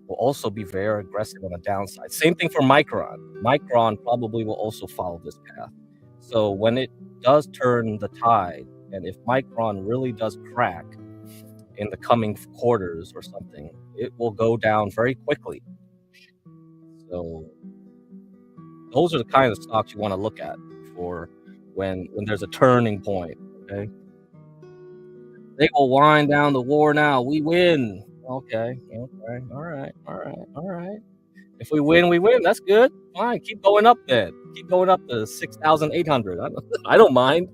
Speaker 2: will also be very aggressive on the downside. Same thing for Micron. Micron probably will also follow this path. So when it does turn the tide, and if Micron really does crack in the coming quarters or something, it will go down very quickly. So those are the kind of stocks you want to look at for when there's a turning point. Okay, they will wind down the war now. We win. Okay. All right. If we win, we win. That's good. Fine. Keep going up then. Keep going up to 6,800. I don't mind.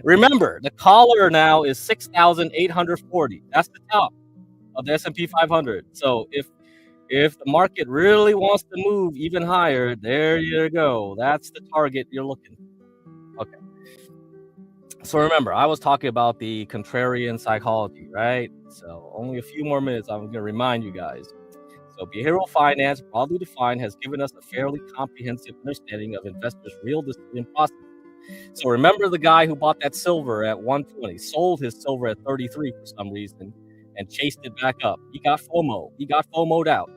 Speaker 2: Remember, the collar now is 6,840. That's the top of the S&P 500. So if the market really wants to move even higher, there you go. That's the target you're looking for. Okay. So remember, I was talking about the contrarian psychology, right? So only a few more minutes. I'm going to remind you guys. So behavioral finance, broadly defined, has given us a fairly comprehensive understanding of investors' real decision process. So remember the guy who bought that silver at 120, sold his silver at 33 for some reason, and chased it back up. He got FOMO. He got FOMO'd out.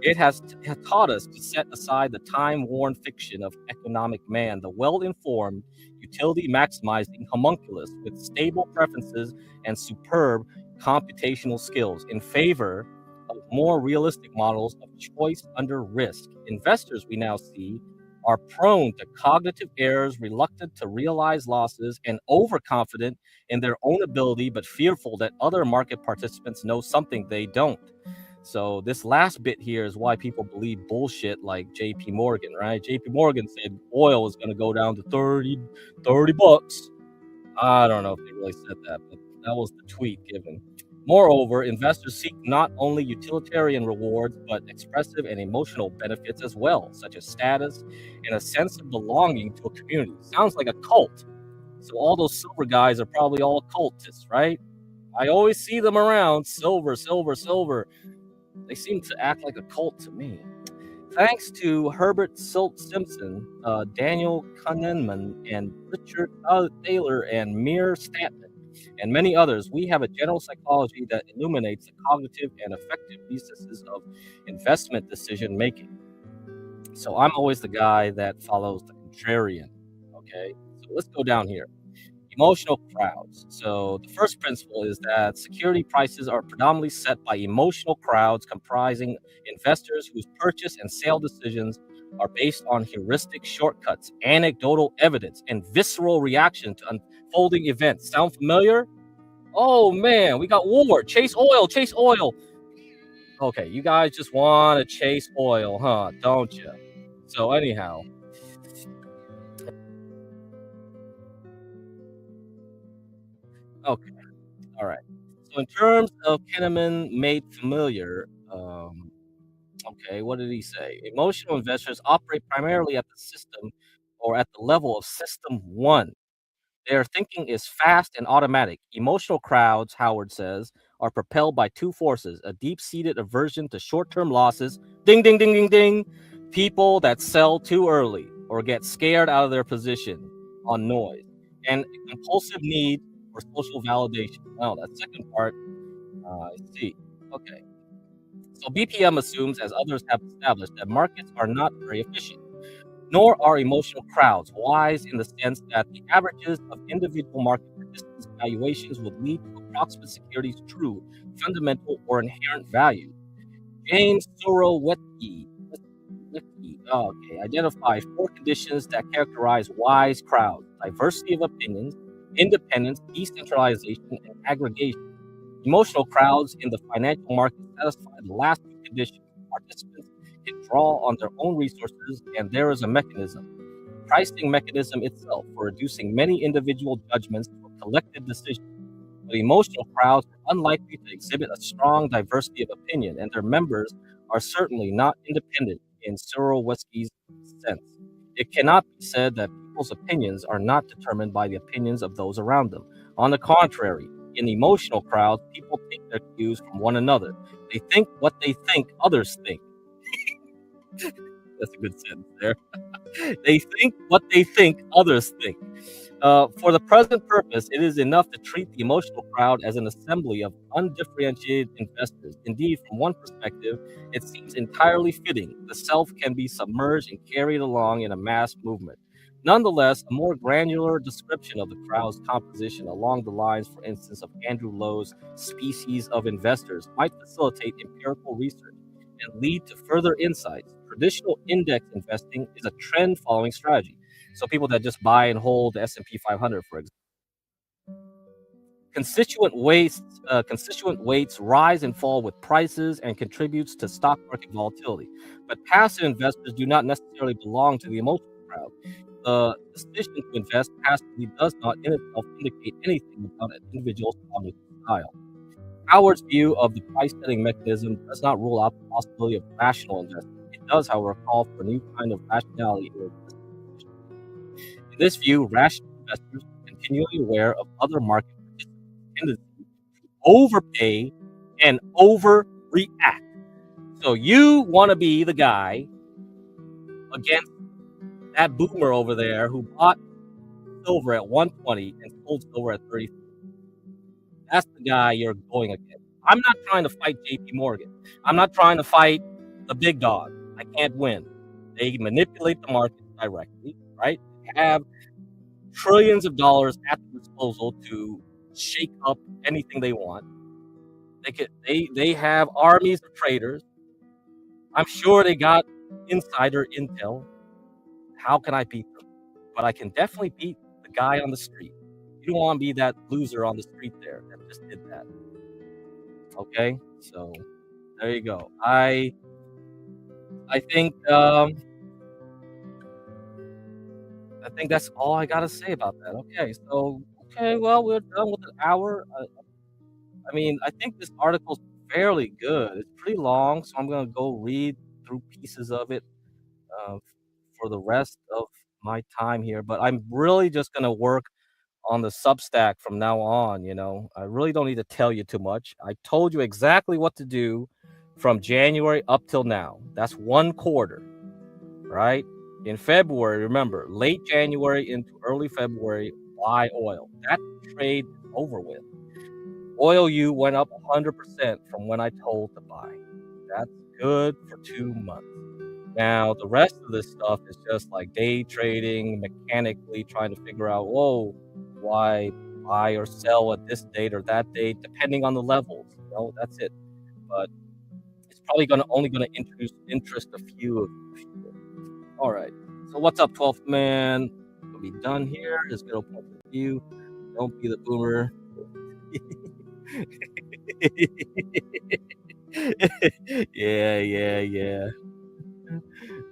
Speaker 2: It has taught us to set aside the time-worn fiction of economic man, the well-informed, utility-maximizing homunculus with stable preferences and superb computational skills in favor of more realistic models of choice under risk. Investors, we now see, are prone to cognitive errors, reluctant to realize losses, and overconfident in their own ability, but fearful that other market participants know something they don't. So this last bit here is why people believe bullshit like JP Morgan, right? JP Morgan said oil is going to go down to 30 bucks. I don't know if they really said that, but that was the tweet given. Moreover, investors seek not only utilitarian rewards, but expressive and emotional benefits as well, such as status and a sense of belonging to a community. Sounds like a cult. So all those silver guys are probably all cultists, right? I always see them around, silver. They seem to act like a cult to me. Thanks to Herbert Simpson, Daniel Kahneman, and Richard Taylor and Mir Statman, and many others, we have a general psychology that illuminates the cognitive and affective recesses of investment decision making. So I'm always the guy that follows the contrarian. Okay, so let's go down here. Emotional crowds. So the first principle is that security prices are predominantly set by emotional crowds comprising investors whose purchase and sale decisions are based on heuristic shortcuts, anecdotal evidence, and visceral reaction to unfolding events. Sound familiar? Oh man, we got war. Chase oil, chase oil. Okay, you guys just want to chase oil, huh? Don't you? So anyhow, okay, all right. So in terms of Kahneman made familiar, okay, what did he say? Emotional investors operate primarily at the system or at the level of system one. Their thinking is fast and automatic. Emotional crowds, Howard says, are propelled by two forces: a deep-seated aversion to short-term losses, ding, ding, ding, ding, ding, people that sell too early or get scared out of their position on noise, and a compulsive need for social validation. Oh, that second part, I see. Okay. So BPM assumes, as others have established, that markets are not very efficient, nor are emotional crowds wise in the sense that the averages of individual market participants' valuations would lead to approximate securities' true, fundamental, or inherent value. James Sorowetsky identifies four conditions that characterize wise crowds: diversity of opinions, independence, decentralization, and aggregation. Emotional crowds in the financial market satisfy the last two conditions. Participants can draw on their own resources, and there is a mechanism, pricing mechanism itself, for reducing many individual judgments to a collective decision. But emotional crowds are unlikely to exhibit a strong diversity of opinion, and their members are certainly not independent in Sorowetsky's sense. It cannot be said that people's opinions are not determined by the opinions of those around them. On the contrary, in emotional crowds, people take their cues from one another. They think what they think others think. That's a good sentence there. They think what they think others think. For the present purpose, it is enough to treat the emotional crowd as an assembly of undifferentiated investors. Indeed, from one perspective, it seems entirely fitting. The self can be submerged and carried along in a mass movement. Nonetheless, a more granular description of the crowd's composition along the lines, for instance, of Andrew Lowe's species of investors might facilitate empirical research and lead to further insights. Traditional index investing is a trend-following strategy. So people that just buy and hold the S&P 500, for example. Constituent weights rise and fall with prices and contributes to stock market volatility. But passive investors do not necessarily belong to the emotional crowd. The decision to invest passively does not in itself indicate anything about an individual's cognitive style. Howard's view of the price-setting mechanism does not rule out the possibility of rational investing. It does, however, call for a new kind of rationality in investing. In this view, rational investors are continually aware of other market participants' tendency to overpay and overreact. So you want to be the guy against that boomer over there who bought silver at 120 and sold silver at 30. That's the guy you're going against. I'm not trying to fight JP Morgan. I'm not trying to fight the big dog. I can't win. They manipulate the market directly, right? They have trillions of dollars at their disposal to shake up anything they want. They have armies of traders. I'm sure they got insider intel. How can I beat them? But I can definitely beat the guy on the street. You don't want to be that loser on the street there that just did that. Okay, so there you go. I think that's all I gotta say about that. Okay, well, we're done with an hour. I mean, I think this article's fairly good. It's pretty long, so I'm gonna go read through pieces of it for the rest of my time here. But I'm really just gonna work on the Substack from now on. I really don't need to tell you too much. I told you exactly what to do from January up till now. That's one quarter, right? In February, remember, late January into early February, buy oil. That trade is over with. UwU went up 100% from when I told to buy. That's good for 2 months. Now, the rest of this stuff is just like day trading, mechanically trying to figure out, whoa, why buy or sell at this date or that date, depending on the levels. You know, that's it. But it's probably only gonna interest a few of you. All right. So what's up, 12th man? We'll be done here. Just get a point of view. Don't be the boomer. Yeah.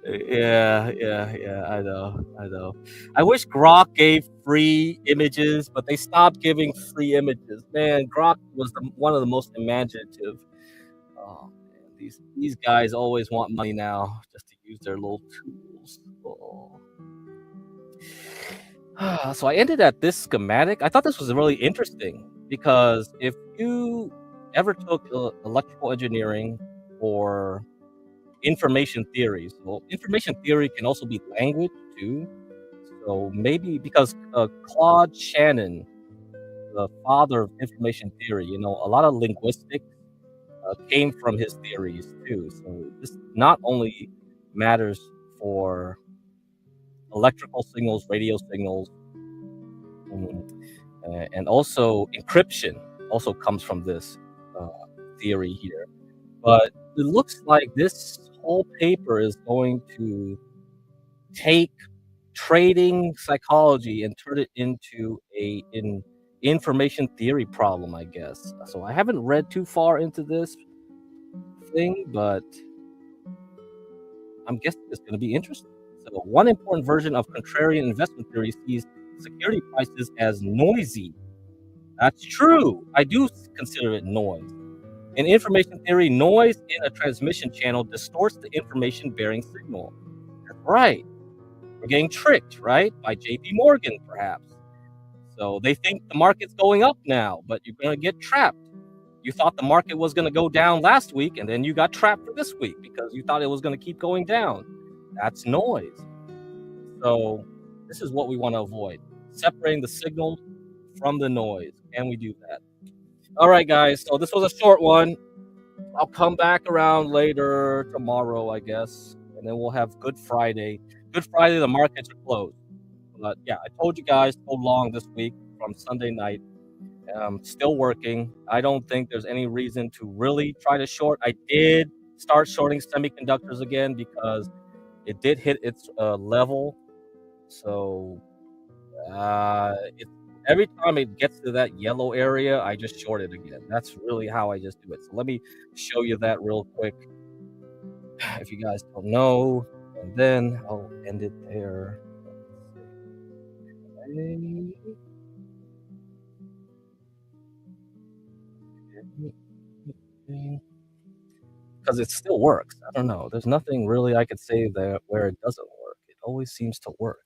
Speaker 2: I know. I wish Grok gave free images, but they stopped giving free images. Man, Grok was one of the most imaginative. Oh man, these guys always want money now just to use their little tools. Oh. So I ended at this schematic. I thought this was really interesting because if you ever took electrical engineering or information theories, well, information theory can also be language too. So maybe because Claude Shannon, the father of information theory, you know, a lot of linguistics came from his theories too. So this not only matters for electrical signals, radio signals, and also encryption also comes from this theory here. But it looks like this whole paper is going to take trading psychology and turn it into an information theory problem, I guess. So I haven't read too far into this thing, but I'm guessing it's going to be interesting. So one important version of contrarian investment theory sees security prices as noisy. That's true. I do consider it noise. In information theory, noise in a transmission channel distorts the information-bearing signal. That's right. We're getting tricked, right? By JP Morgan, perhaps. So they think the market's going up now, but you're going to get trapped. You thought the market was going to go down last week, and then you got trapped for this week because you thought it was going to keep going down. That's noise. So this is what we want to avoid, separating the signal from the noise. Can we do that? All right, guys. So this was a short one. I'll come back around later tomorrow, I guess, and then we'll have Good Friday. Good Friday, the markets are closed. But yeah, I told you guys, go long this week from Sunday night. Still working. I don't think there's any reason to really try to short. I did start shorting semiconductors again because it did hit its level. So every time it gets to that yellow area, I just short it again. That's really how I just do it. So let me show you that real quick, if you guys don't know, and then I'll end it there. Because it still works. I don't know. There's nothing really I could say there where it doesn't work. It always seems to work.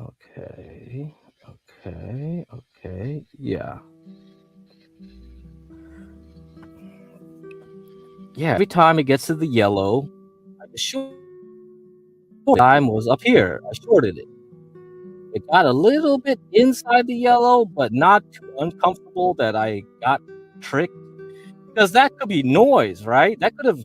Speaker 2: Okay. Yeah. Every time it gets to the yellow, I just short. Time was up here. I shorted it. It got a little bit inside the yellow, but not too uncomfortable that I got tricked. Because that could be noise, right? That could have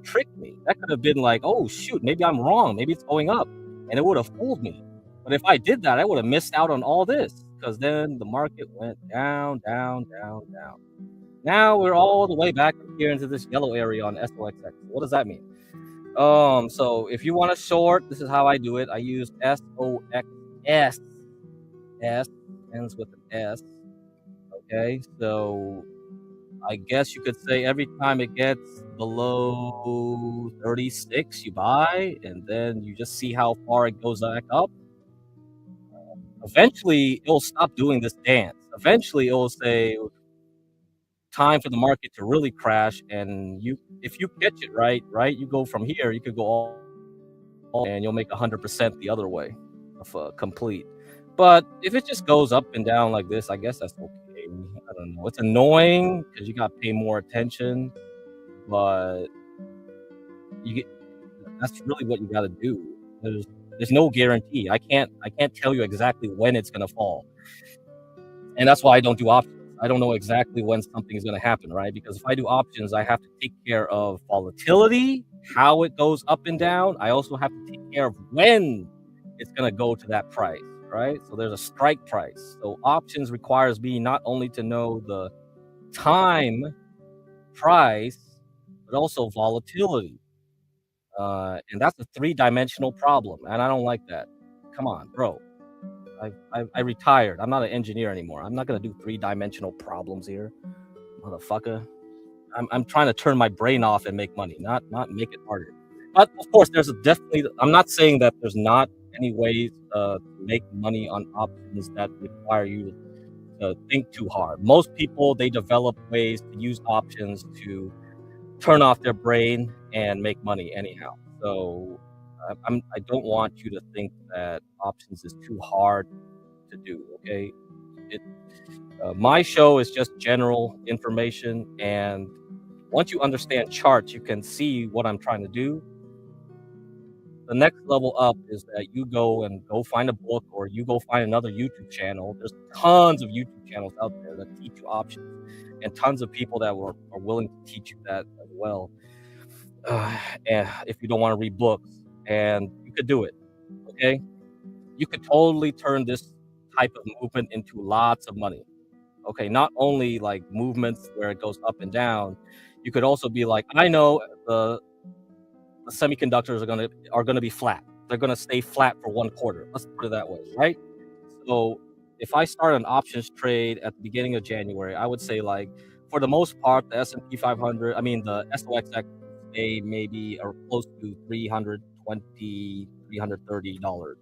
Speaker 2: tricked me. That could have been like, oh shoot, maybe I'm wrong. Maybe it's going up, and it would have fooled me. But if I did that, I would have missed out on all this. Because then the market went down. Now we're all the way back here into this yellow area on SOXX. What does that mean? So if you want to short, this is how I do it. I use SOXX. S ends with an S. Okay, so I guess you could say every time it gets below 36, you buy, and then you just see how far it goes back up. Eventually, it'll stop doing this dance. Eventually, it will say time for the market to really crash, and if you catch it right, you go from here, you could go all and you'll make 100% the other way. Complete. But if it just goes up and down like this, I guess that's okay. I don't know. It's annoying because you got to pay more attention, but that's really what you got to do. There's no guarantee. I can't tell you exactly when it's gonna fall, and that's why I don't do options. I don't know exactly when something is gonna happen, right? Because if I do options, I have to take care of volatility, how it goes up and down. I also have to take care of when it's gonna go to that price, right? So there's a strike price. So options requires me not only to know the time, price, but also volatility. And that's a 3-dimensional problem, and I don't like that. Come on, bro. I retired. I'm not an engineer anymore. I'm not gonna do 3-dimensional problems here, motherfucker. I'm trying to turn my brain off and make money, not make it harder. But of course, there's definitely. I'm not saying that there's not any ways to make money on options that require you to think too hard. Most people, they develop ways to use options to turn off their brain and make money anyhow. So I don't want you to think that options is too hard to do. Okay, my show is just general information, and once you understand charts, you can see what I'm trying to do. The next level up is that you go find a book, or you go find another YouTube channel. There's tons of YouTube channels out there that teach you options, and tons of people that are willing to teach you that as well. And if you don't want to read books, and you could do it, okay? You could totally turn this type of movement into lots of money. Okay, not only like movements where it goes up and down, you could also be like, I know the semiconductors are gonna be flat. They're gonna stay flat for 1 quarter. Let's put it that way, right? So if I start an options trade at the beginning of January, I would say, like, for the most part, the S&P 500, I mean the SOXX, stay maybe or close to $320, $330.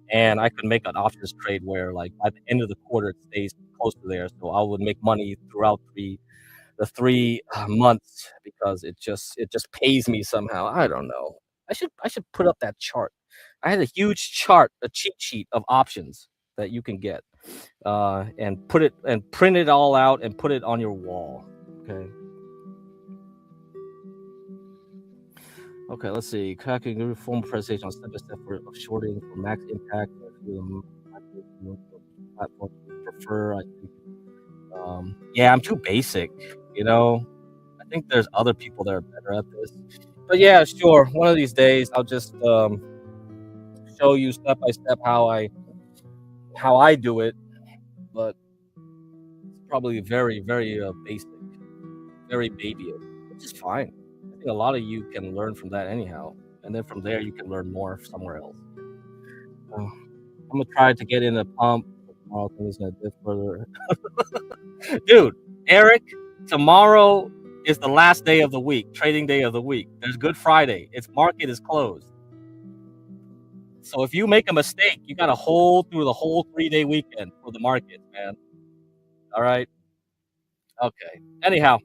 Speaker 2: And I could make an options trade where, like, by the end of the quarter, it stays close to there. So I would make money throughout the 3 months, because it just pays me somehow. I don't know. I should put up that chart. I had a huge chart, a cheat sheet of options that you can get, and print it all out and put it on your wall. Okay. Okay, let's see. Cracking a formal presentation on step-by-step of shorting for max impact. Platform prefer, I think. Yeah, I'm too basic. You know, I think there's other people that are better at this. But yeah, sure. One of these days, I'll just show you step by step how I do it. But it's probably very, very basic, very babyish, which is fine. I think a lot of you can learn from that anyhow, and then from there you can learn more somewhere else. I'm gonna try to get in a pump. Tomorrow things gonna dip further. Dude, Eric, tomorrow is the last day of the week, trading day of the week. There's Good Friday. Its market is closed. So if you make a mistake, you gotta hold through the whole 3-day weekend for the market, man. All right. Okay. Anyhow,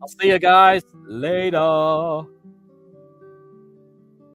Speaker 2: I'll see you guys later.